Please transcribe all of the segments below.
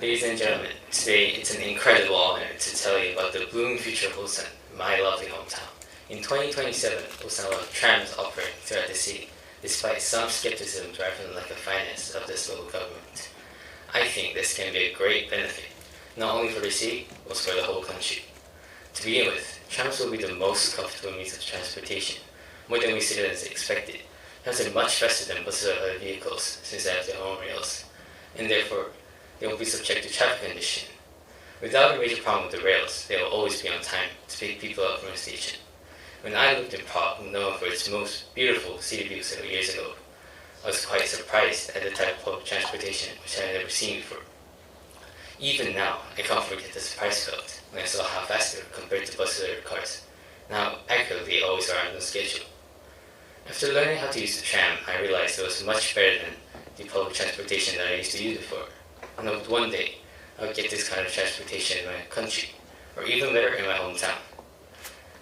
Ladies and gentlemen, today it's an incredible honor to tell you about the blooming future of Ulsan, my lovely hometown. In 2027, Ulsan will have trams operating throughout the city, despite some skepticism derived from the lack of finance of this local government. I think this can be a great benefit, not only for the city, but for the whole country. To begin with, trams will be the most comfortable means of transportation, more than we citizens expected. Trams are much faster than buses or other vehicles since they have their own rails, and therefore they will be subject to traffic condition. Without a major problem with the rails, they will always be on time to pick people up from the station. When I lived in Prague, known for its most beautiful city views several years ago, I was quite surprised at the type of public transportation which I had never seen before. Even now, I can't forget the surprise I felt when I saw how fast they were compared to buses or cars, and how accurately they always are on schedule. After learning how to use the tram, I realized it was much better than the public transportation that I used to use before. And hoped one day I would get this kind of transportation in my country, or even better, in my hometown.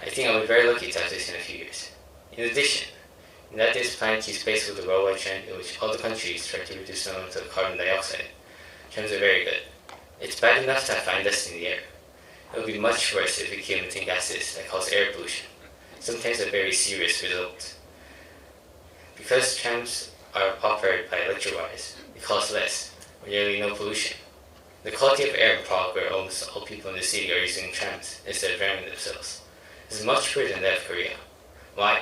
I think I'll be very lucky to have this in a few years. In addition, that is planned to keep pace with the worldwide trend in which other countries try to reduce the amount of carbon dioxide. Trams are very good. It's bad enough to have fine dust in the air. It would be much worse if we keep emitting gases that cause air pollution, sometimes a very serious result. Because trams are operated by electric wires, they cost less, or nearly no pollution. The quality of air in Prague, where almost all people in the city are using trams instead of driving themselves, is much better than that of Korea. Why?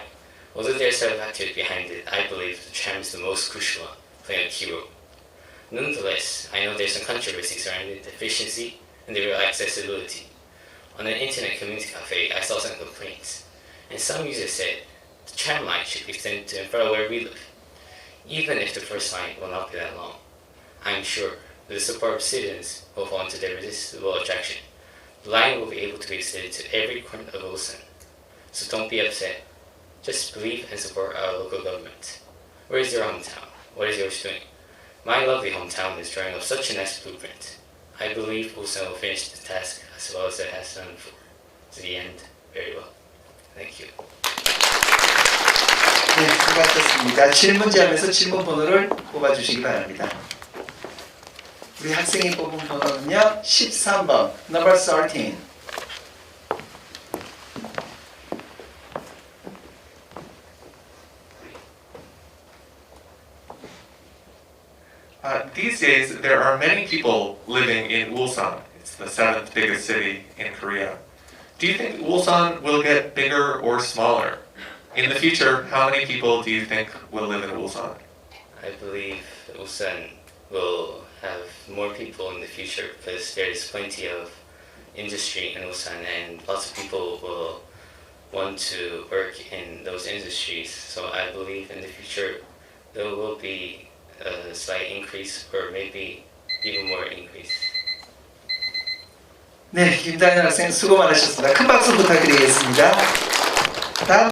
Although there are several factors behind it, I believe the tram is the most crucial one, playing a key role. Nonetheless, I know there's some controversy surrounding the efficiency and the real accessibility. On an internet community cafe, I saw some complaints, and some users said the tram line should be extended to and far where we live, even if the first line will not be that long. I'm sure with the support of citizens who will fall into the irresistible attraction, the line will be able to be extended to every corner of Ulsan. So don't be upset. Just believe and support our local government. Where is your hometown? What is yours doing? My lovely hometown is drawing up such a nice blueprint. I believe Ulsan will finish the task as well as it has done before. To the end, very well. Thank you. 네, 수고하셨습니다. 질문지함에서 질문 번호를 뽑아주시기 바랍니다. 우리 학생이 뽑은 번호는요, 13번, number 13. These days, there are many people living in Ulsan. It's the 7th biggest city in Korea. Do you think Ulsan will get bigger or smaller? In the future, how many people do you think will live in Ulsan? I believe Ulsan will have more people in the future because there is plenty of industry in Ulsan and lots of people will want to work in those industries. So I believe in the future there will be a slight increase or maybe even more increase. 네, 김다현 학생 수고 많으셨습니다. 큰 박수 부탁드리겠습니다. 다음